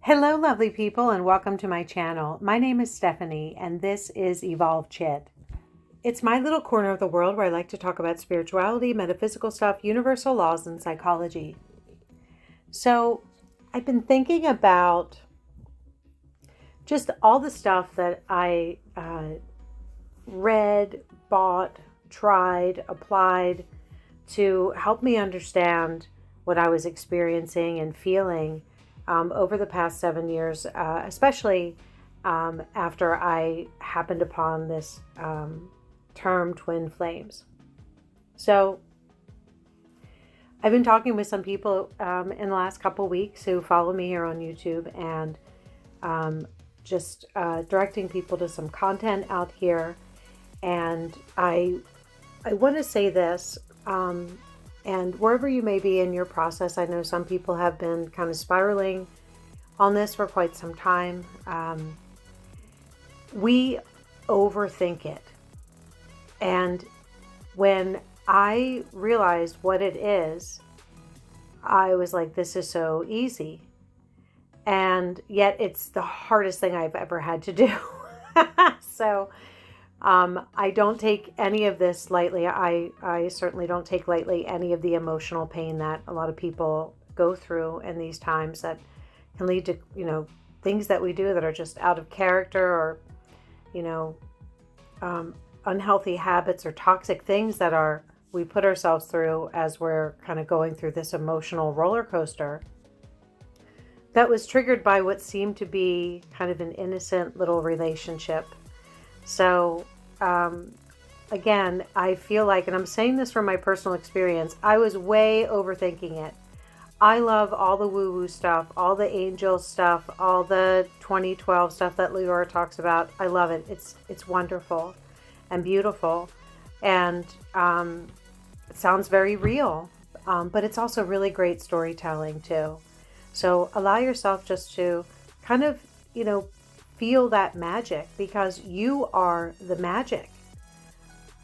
Hello, lovely people, and welcome to my channel. My name is Stephanie, and this is Evolve Chit. It's my little corner of the world where I like to talk about spirituality, metaphysical stuff, universal laws, and psychology. So, I've been thinking about just all the stuff that I read, bought, tried, applied to help me understand what I was experiencing and feeling over the past 7 years, especially after I happened upon this term twin flames. So I've been talking with some people in the last couple of weeks who follow me here on YouTube and just directing people to some content out here. And I want to say this, and wherever you may be in your process, I know some people have been kind of spiraling on this for quite some time. We overthink it. And when I realized what it is, I was like, this is so easy. And yet it's the hardest thing I've ever had to do. So I don't take any of this lightly. I certainly don't take lightly any of the emotional pain that a lot of people go through in these times that can lead to, things that we do that are just out of character or, unhealthy habits or toxic things that we put ourselves through as we're kind of going through this emotional roller coaster that was triggered by what seemed to be kind of an innocent little relationship. So, again, I feel like, and I'm saying this from my personal experience, I was way overthinking it. I love all the woo-woo stuff, all the angel stuff, all the 2012 stuff that Liora talks about. I love it. It's wonderful and beautiful. And it sounds very real, but it's also really great storytelling too. So allow yourself just to kind of, feel that magic, because you are the magic.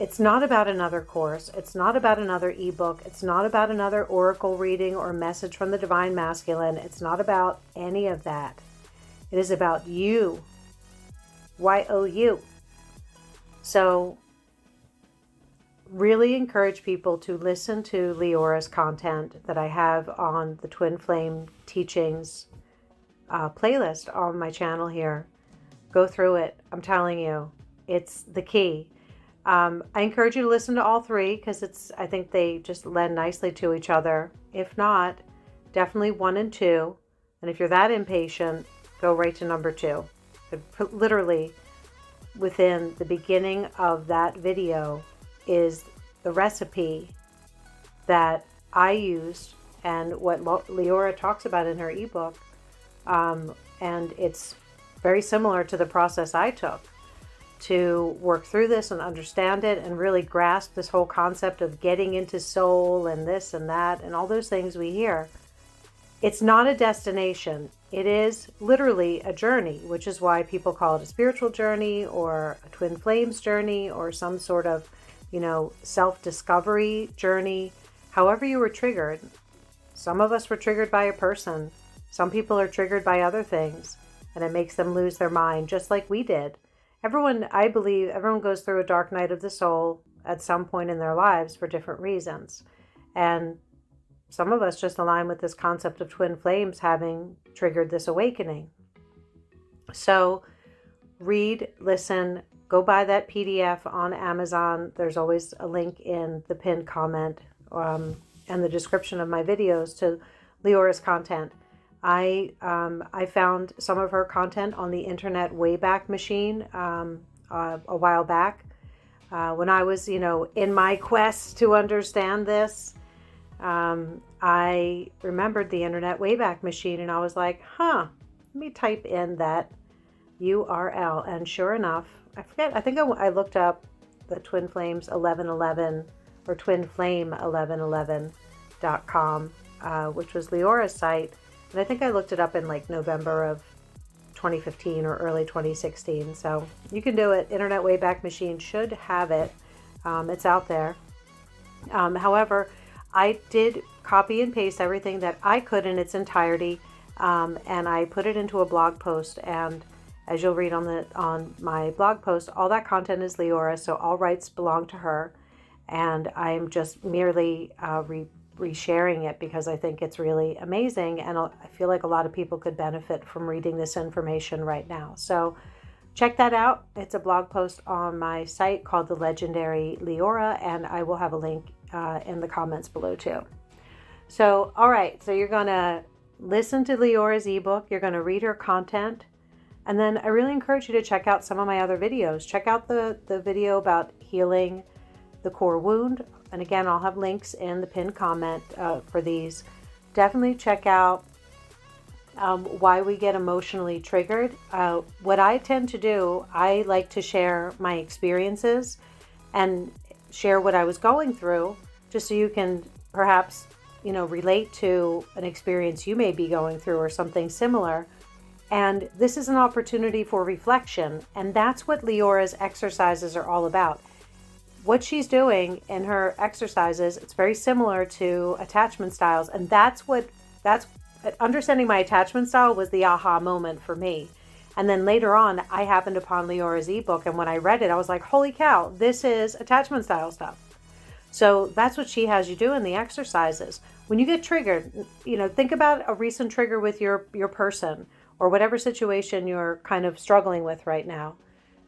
It's not about another course. It's not about another ebook. It's not about another oracle reading or message from the divine masculine. It's not about any of that. It is about you. Y-O-U. So really encourage people to listen to Liora's content that I have on the Twin Flame Teachings playlist on my channel here. Go through it. I'm telling you, it's the key. I encourage you to listen to all three because I think they just lend nicely to each other. If not, definitely 1 and 2. And if you're that impatient, go right to number 2. Literally, within the beginning of that video is the recipe that I used and what Liora talks about in her ebook. And it's very similar to the process I took to work through this and understand it and really grasp this whole concept of getting into soul and this and that and all those things we hear. It's not a destination. It is literally a journey, which is why people call it a spiritual journey or a twin flames journey or some sort of, self-discovery journey. However you were triggered. Some of us were triggered by a person. Some people are triggered by other things, and it makes them lose their mind, just like we did. I believe everyone goes through a dark night of the soul at some point in their lives for different reasons. And some of us just align with this concept of twin flames having triggered this awakening. So read, listen, go buy that PDF on Amazon. There's always a link in the pinned comment and the description of my videos to Liora's content. I found some of her content on the internet Wayback Machine a while back when I was, in my quest to understand this. I remembered the internet Wayback Machine, and I was like, let me type in that URL. And sure enough, I think I looked up the Twin Flames 1111 or twinflame1111.com, which was Liora's site. And I think I looked it up in like November of 2015 or early 2016. So you can do it. Internet Wayback Machine should have it. It's out there. However, I did copy and paste everything that I could in its entirety and I put it into a blog post. And as you'll read on my blog post, all that content is Liora, so all rights belong to her. And I'm just merely resharing it because I think it's really amazing, and I feel like a lot of people could benefit from reading this information right now. So check that out. It's a blog post on my site called The Legendary Liora, and I will have a link in the comments below too. So, all right, so you're going to listen to Liora's ebook, you're going to read her content, and then I really encourage you to check out some of my other videos. Check out the video about healing the core wound. And again, I'll have links in the pinned comment for these. Definitely check out why we get emotionally triggered. What I tend to do, I like to share my experiences and share what I was going through, just so you can perhaps, relate to an experience you may be going through or something similar. And this is an opportunity for reflection. And that's what Liora's exercises are all about. What she's doing in her exercises, it's very similar to attachment styles. And that's understanding my attachment style was the aha moment for me. And then later on, I happened upon Liora's ebook. And when I read it, I was like, holy cow, this is attachment style stuff. So that's what she has you do in the exercises. When you get triggered, think about a recent trigger with your person or whatever situation you're kind of struggling with right now.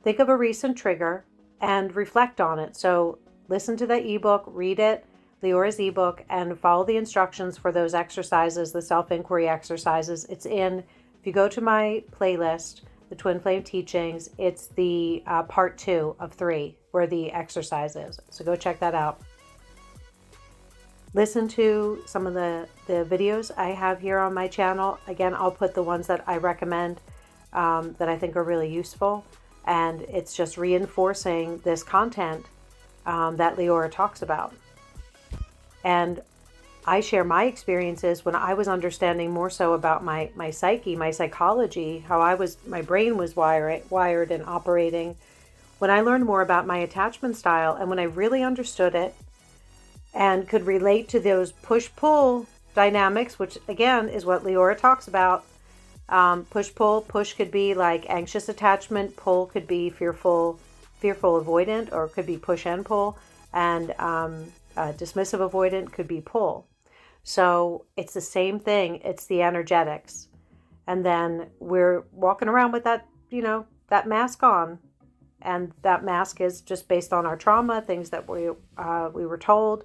Think of a recent trigger and reflect on it. So listen to the ebook, read it, Liora's ebook, and follow the instructions for those exercises, the self-inquiry exercises. It's if you go to my playlist, the Twin Flame Teachings, it's the part 2 of 3 where the exercise is. So go check that out. Listen to some of the videos I have here on my channel. Again, I'll put the ones that I recommend that I think are really useful. And it's just reinforcing this content that Liora talks about. And I share my experiences when I was understanding more so about my psyche, my psychology, how my brain was wired and operating. When I learned more about my attachment style and when I really understood it and could relate to those push-pull dynamics, which again is what Liora talks about. Push-pull. Push could be like anxious attachment. Pull could be fearful avoidant, or it could be push and pull. And dismissive avoidant could be pull. So it's the same thing. It's the energetics. And then we're walking around with that, that mask on. And that mask is just based on our trauma, things that we were told,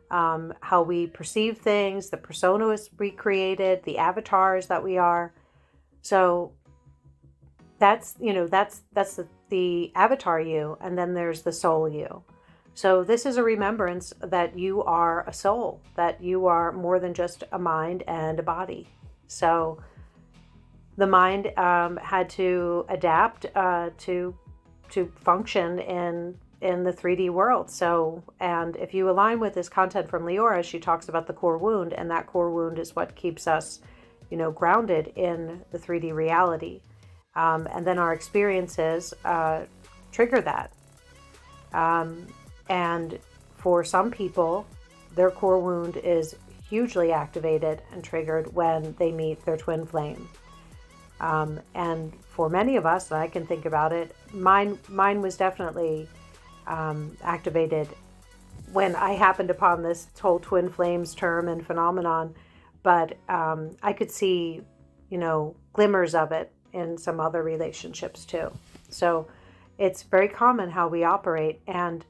how we perceive things, the personas we created, the avatars that we are. So that's the avatar you, and then there's the soul you. So this is a remembrance that you are a soul, that you are more than just a mind and a body. So the mind had to adapt to function in the 3D world. So, and if you align with this content from Liora, she talks about the core wound, and that core wound is what keeps us, grounded in the 3D reality. And then our experiences trigger that. And for some people, their core wound is hugely activated and triggered when they meet their twin flame. And for many of us, and I can think about it, mine was definitely activated when I happened upon this whole twin flames term and phenomenon. But I could see, glimmers of it in some other relationships too. So it's very common how we operate. And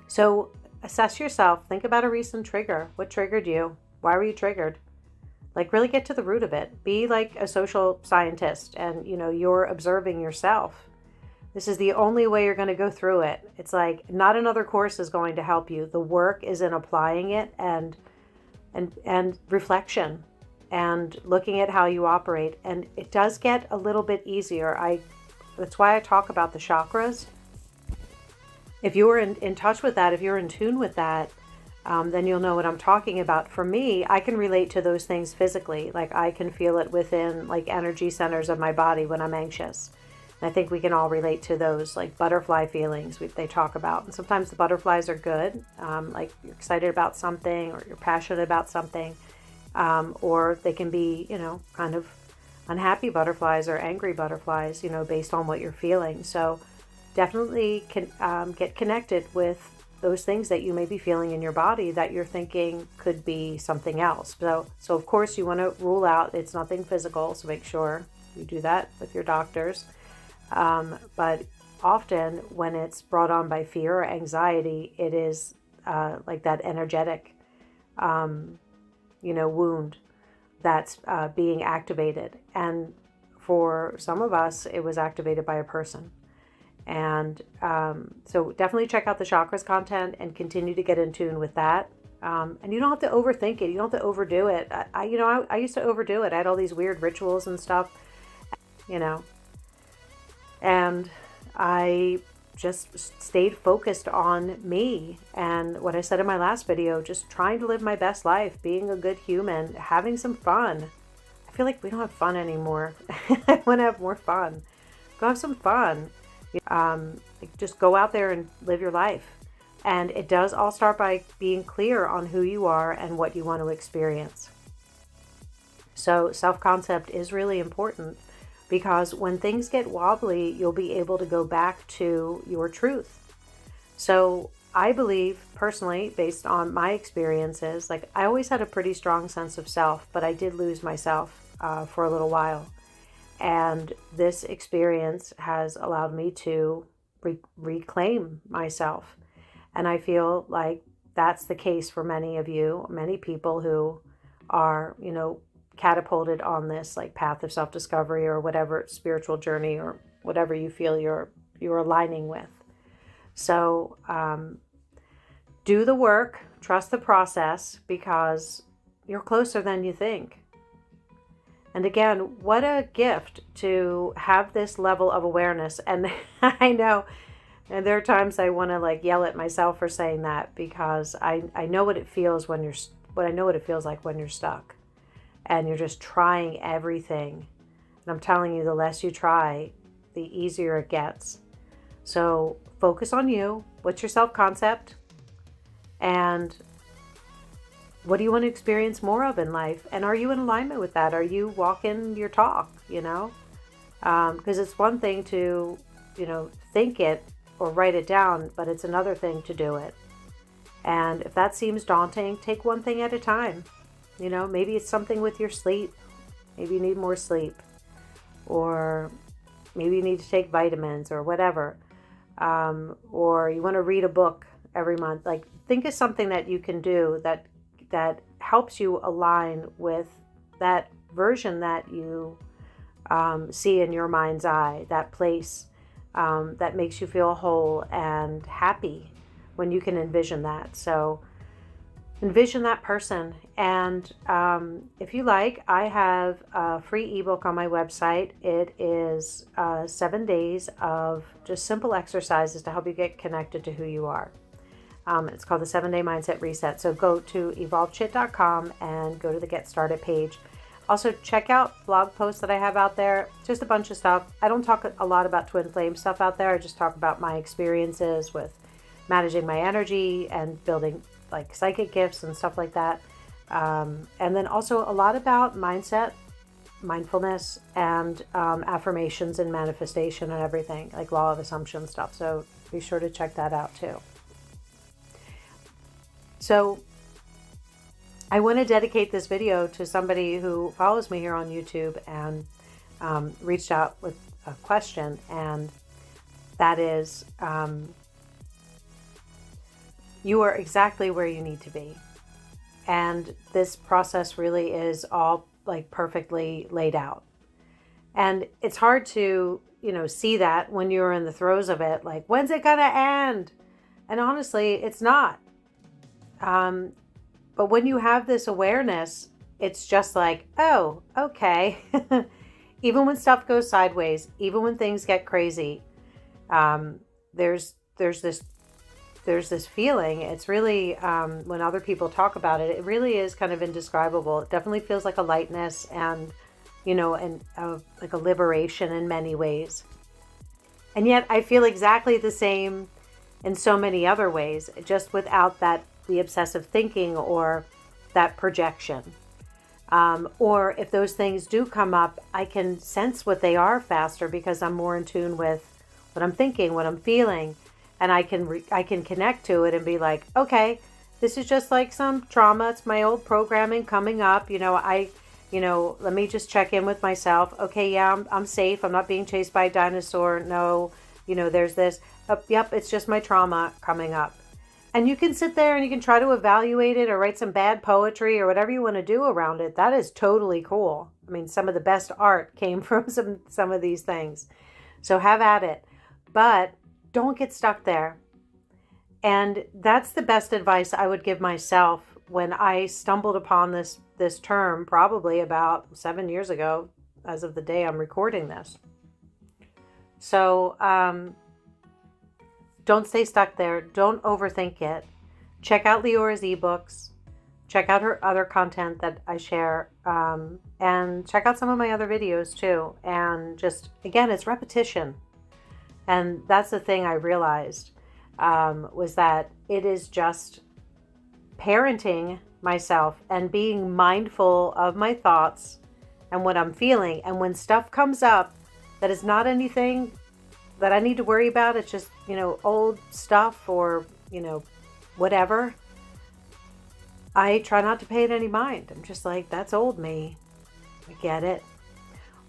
so assess yourself. Think about a recent trigger. What triggered you? Why were you triggered? Like, really get to the root of it. Be like a social scientist and, you're observing yourself. This is the only way you're going to go through it. It's like not another course is going to help you. The work is in applying it and reflection and looking at how you operate. And it does get a little bit easier. That's why I talk about the chakras. If you were in touch with that, if you're in tune with that, then you'll know what I'm talking about. For me, I can relate to those things physically. Like I can feel it within like energy centers of my body when I'm anxious. And I think we can all relate to those like butterfly feelings they talk about. And sometimes the butterflies are good, like you're excited about something or you're passionate about something. or they can be, kind of unhappy butterflies or angry butterflies, based on what you're feeling. So definitely get connected with those things that you may be feeling in your body that you're thinking could be something else. So of course you want to rule out it's nothing physical. So make sure you do that with your doctors. But often when it's brought on by fear or anxiety, it is like that energetic, wound that's being activated. And for some of us, it was activated by a person. And so definitely check out the chakras content and continue to get in tune with that. And you don't have to overthink it. You don't have to overdo it. I used to overdo it. I had all these weird rituals and stuff, and I just stayed focused on me and what I said in my last video, just trying to live my best life, being a good human, having some fun. I feel like we don't have fun anymore. I want to have more fun. Go have some fun. Just go out there and live your life. And it does all start by being clear on who you are and what you want to experience. So self-concept is really important, because when things get wobbly, you'll be able to go back to your truth. So I believe personally, based on my experiences, like I always had a pretty strong sense of self, but I did lose myself for a little while. And this experience has allowed me to reclaim myself. And I feel like that's the case for many of you, many people who are, catapulted on this like path of self-discovery or whatever spiritual journey or whatever you feel you're aligning with. So do the work, trust the process, because you're closer than you think. And again, what a gift to have this level of awareness. And I know, and there are times I want to like yell at myself for saying that, because I know what it feels when I know what it feels like when you're stuck and you're just trying everything. And I'm telling you, the less you try, the easier it gets. So focus on you. What's your self-concept? And what do you want to experience more of in life? And are you in alignment with that? Are you walking your talk, Because it's one thing to, think it or write it down, but it's another thing to do it. And if that seems daunting, take one thing at a time. Maybe it's something with your sleep. Maybe you need more sleep. Or maybe you need to take vitamins or whatever. Or you want to read a book every month. Like, think of something that you can do that helps you align with that version that you see in your mind's eye, that place that makes you feel whole and happy when you can envision that. So envision that person. And if you like, I have a free ebook on my website. It is 7 days of just simple exercises to help you get connected to who you are. It's called the 7-Day Mindset Reset. So go to evolvedshit.com and go to the Get Started page. Also, check out blog posts that I have out there. Just a bunch of stuff. I don't talk a lot about twin flame stuff out there. I just talk about my experiences with managing my energy and building like psychic gifts and stuff like that. And then also a lot about mindset, mindfulness, and affirmations and manifestation and everything, like law of assumption stuff. So be sure to check that out too. So I want to dedicate this video to somebody who follows me here on YouTube and reached out with a question, and that is, you are exactly where you need to be. And this process really is all like perfectly laid out. And it's hard to, see that when you're in the throes of it, like, when's it gonna end? And honestly, it's not. But when you have this awareness, it's just like, oh, okay. Even when stuff goes sideways, even when things get crazy, there's this feeling. It's really, when other people talk about it, it really is kind of indescribable. It definitely feels like a lightness and, like a liberation in many ways. And yet I feel exactly the same in so many other ways, just without the obsessive thinking or that projection. Or if those things do come up, I can sense what they are faster because I'm more in tune with what I'm thinking, what I'm feeling, and I can connect to it and be like, okay, this is just like some trauma. It's my old programming coming up. Let me just check in with myself. Okay, yeah, I'm safe. I'm not being chased by a dinosaur. No, there's this. Yep, it's just my trauma coming up. And you can sit there and you can try to evaluate it or write some bad poetry or whatever you want to do around it. That is totally cool. I mean, some of the best art came from some of these things. So have at it. But don't get stuck there. And that's the best advice I would give myself when I stumbled upon this term probably about 7 years ago as of the day I'm recording this. So, don't stay stuck there. Don't overthink it. Check out Liora's ebooks. Check out her other content that I share. And check out some of my other videos too. And just, again, it's repetition. And that's the thing I realized was that it is just parenting myself and being mindful of my thoughts and what I'm feeling. And when stuff comes up that is not anything that I need to worry about, it's just, old stuff or, whatever, I try not to pay it any mind. I'm just like, that's old me. I get it.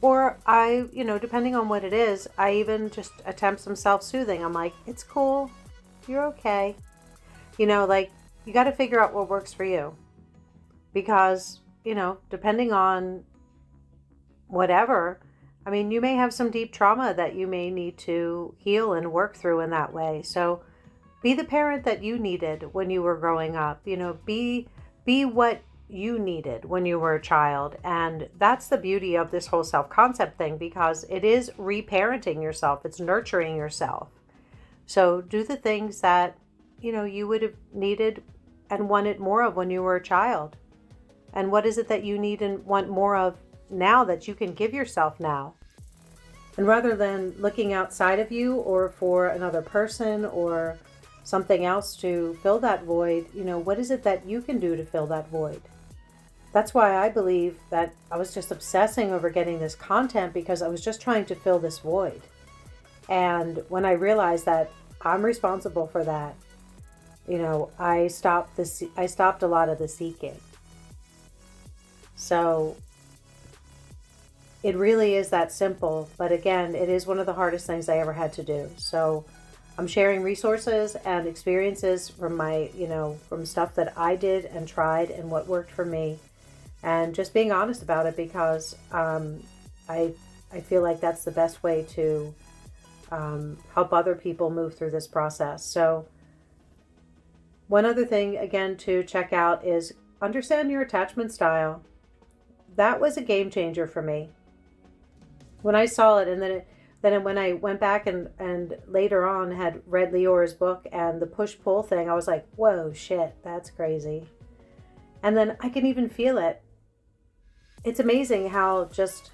Or I, depending on what it is, I even just attempt some self-soothing. I'm like, it's cool. You're okay. You got to figure out what works for you. Because, depending on whatever, I mean, you may have some deep trauma that you may need to heal and work through in that way. So be the parent that you needed when you were growing up. Be what you needed when you were a child. And that's the beauty of this whole self-concept thing, because it is reparenting yourself. It's nurturing yourself. So do the things that, you would have needed and wanted more of when you were a child. And what is it that you need and want more of now that you can give yourself now? And rather than looking outside of you or for another person or something else to fill that void, what is it that you can do to fill that void? That's why I believe that I was just obsessing over getting this content, because I was just trying to fill this void. And when I realized that I'm responsible for that, I stopped a lot of the seeking. So it really is that simple. But again, it is one of the hardest things I ever had to do. So I'm sharing resources and experiences from from stuff that I did and tried and what worked for me, and just being honest about it, because I feel like that's the best way to help other people move through this process. So one other thing, again, to check out is understand your attachment style. That was a game changer for me. When I saw it, and then when I went back and later on had read Liora's book and the push-pull thing, I was like, whoa, shit, that's crazy. And then I can even feel it. It's amazing how just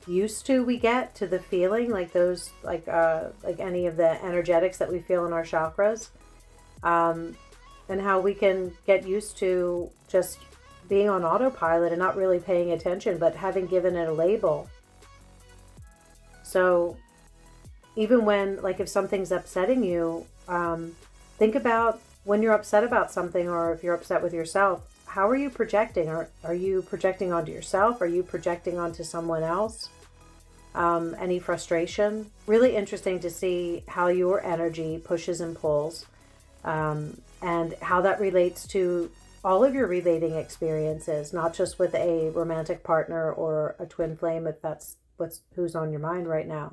used to we get to the feeling, like those, like any of the energetics that we feel in our chakras, and how we can get used to just being on autopilot and not really paying attention, but having given it a label. So even when, like, if something's upsetting you, think about when you're upset about something, or if you're upset with yourself, how are you projecting? Are you projecting onto yourself? Are you projecting onto someone else? Any frustration? Really interesting to see how your energy pushes and pulls, and how that relates to all of your relating experiences, not just with a romantic partner or a twin flame, if that's who's on your mind right now.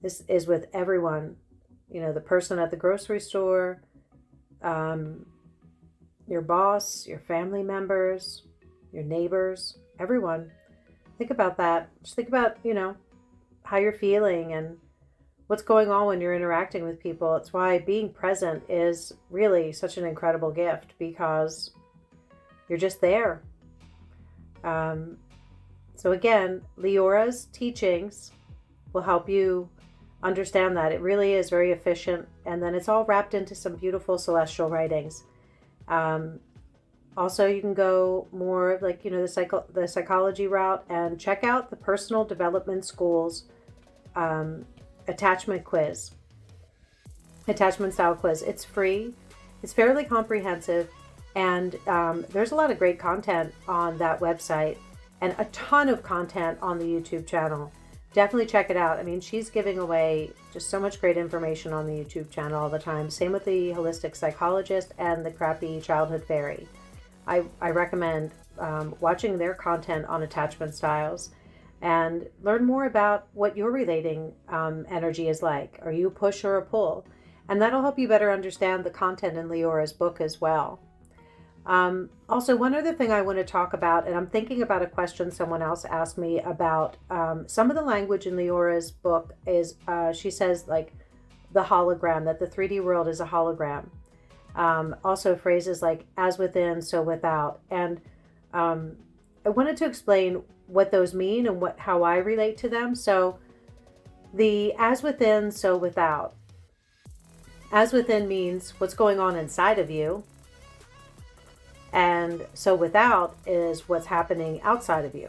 This is with everyone, the person at the grocery store, your boss, your family members, your neighbors, everyone. Think about that. Just think about, how you're feeling and what's going on when you're interacting with people. It's why being present is really such an incredible gift, because you're just there. So again, Liora's teachings will help you understand that. It really is very efficient. And then it's all wrapped into some beautiful celestial writings. Also, you can go more like, the psychology route and check out the Personal Development School's attachment style quiz. It's free. It's fairly comprehensive. And there's a lot of great content on that website and a ton of content on the YouTube channel. Definitely check it out. I mean, she's giving away just so much great information on the YouTube channel all the time. Same with the holistic psychologist and the crappy childhood fairy. I recommend watching their content on attachment styles and learn more about what your relating energy is like. Are you a push or a pull? And that'll help you better understand the content in Liora's book as well. Also, one other thing I want to talk about, and I'm thinking about a question someone else asked me about some of the language in Liora's book is, she says, like the hologram, that the 3D world is a hologram. Also phrases like as within, so without. And I wanted to explain what those mean and how I relate to them. So the as within, so without. As within means what's going on inside of you. And so without is what's happening outside of you.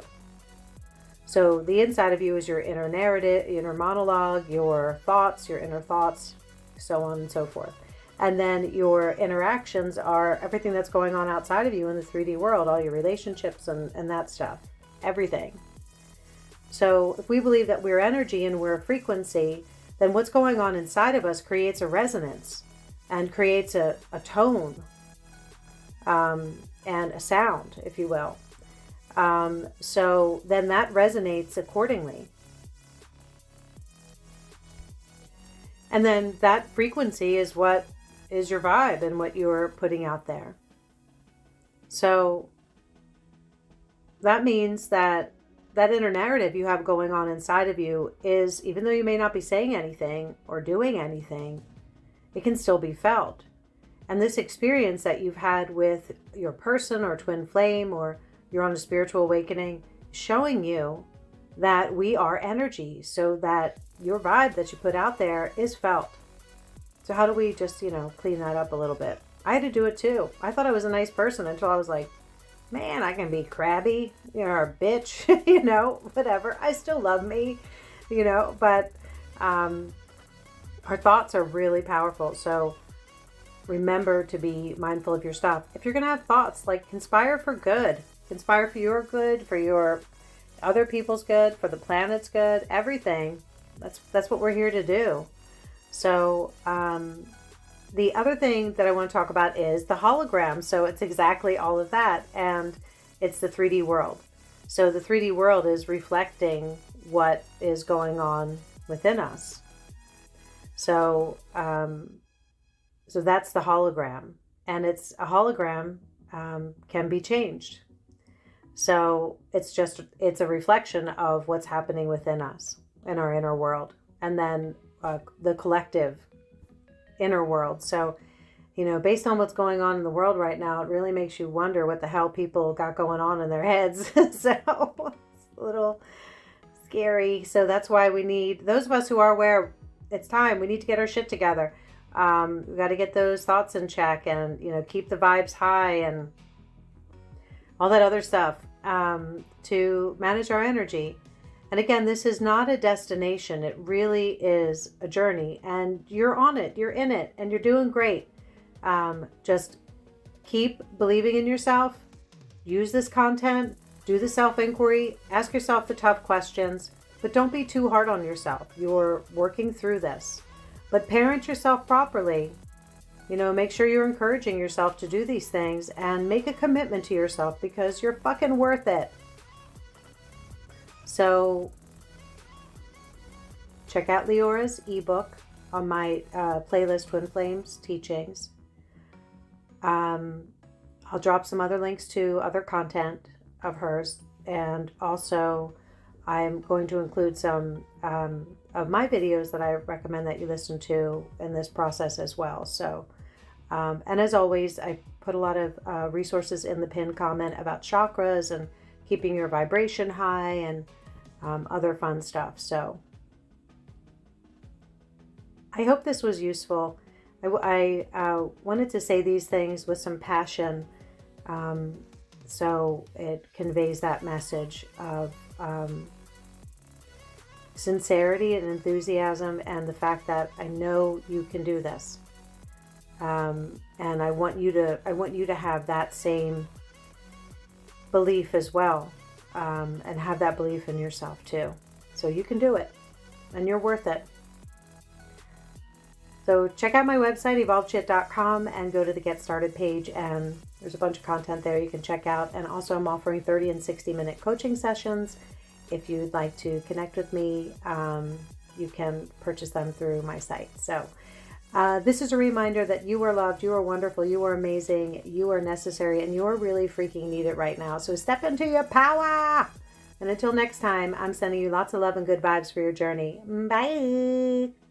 So the inside of you is your inner narrative, inner monologue, your thoughts, your inner thoughts, so on and so forth. And then your interactions are everything that's going on outside of you in the 3D world, all your relationships and that stuff, everything. So if we believe that we're energy and we're a frequency, then what's going on inside of us creates a resonance and creates a tone. And a sound, if you will. So then that resonates accordingly. And then that frequency is what is your vibe and what you're putting out there. So that means that inner narrative you have going on inside of you is, even though you may not be saying anything or doing anything, it can still be felt. And this experience that you've had with your person or twin flame, or you're on a spiritual awakening, showing you that we are energy, so that your vibe that you put out there is felt. So how do we just, clean that up a little bit? I had to do it too. I thought I was a nice person until I was like, man, I can be crabby, or a bitch, whatever. I still love me, but our thoughts are really powerful. So remember to be mindful of your stuff. If you're going to have thoughts, like, conspire for good. Conspire for your good, for your other people's good, for the planet's good, everything. That's what we're here to do. So the other thing that I want to talk about is the hologram. So it's exactly all of that. And it's the 3D world. So the 3D world is reflecting what is going on within us. So so that's the hologram, and it's a hologram can be changed. So it's a reflection of what's happening within us in our inner world, and then the collective inner world. So, based on what's going on in the world right now, it really makes you wonder what the hell people got going on in their heads. So it's a little scary. So that's why we need, those of us who are aware, it's time, we need to get our shit together. We got to get those thoughts in check and, keep the vibes high and all that other stuff to manage our energy. And again, this is not a destination. It really is a journey, and you're on it, you're in it, and you're doing great. Just keep believing in yourself, use this content, do the self-inquiry, ask yourself the tough questions, but don't be too hard on yourself. You're working through this. But parent yourself properly. Make sure you're encouraging yourself to do these things and make a commitment to yourself, because you're fucking worth it. So check out Liora's ebook on my playlist, Twin Flames Teachings. I'll drop some other links to other content of hers, and also I'm going to include some of my videos that I recommend that you listen to in this process as well. So, and as always, I put a lot of resources in the pinned comment about chakras and keeping your vibration high and other fun stuff. So I hope this was useful. I wanted to say these things with some passion So it conveys that message of sincerity and enthusiasm, and the fact that I know you can do this. And I want you to have that same belief as well, and have that belief in yourself too. So you can do it, and you're worth it. So check out my website, evolvedshit.com, and go to the Get Started page, and there's a bunch of content there you can check out. And also I'm offering 30 and 60-minute coaching sessions. If you'd like to connect with me, you can purchase them through my site. So this is a reminder that you are loved, you are wonderful, you are amazing, you are necessary, and you are really freaking needed right now. So step into your power. And until next time, I'm sending you lots of love and good vibes for your journey. Bye.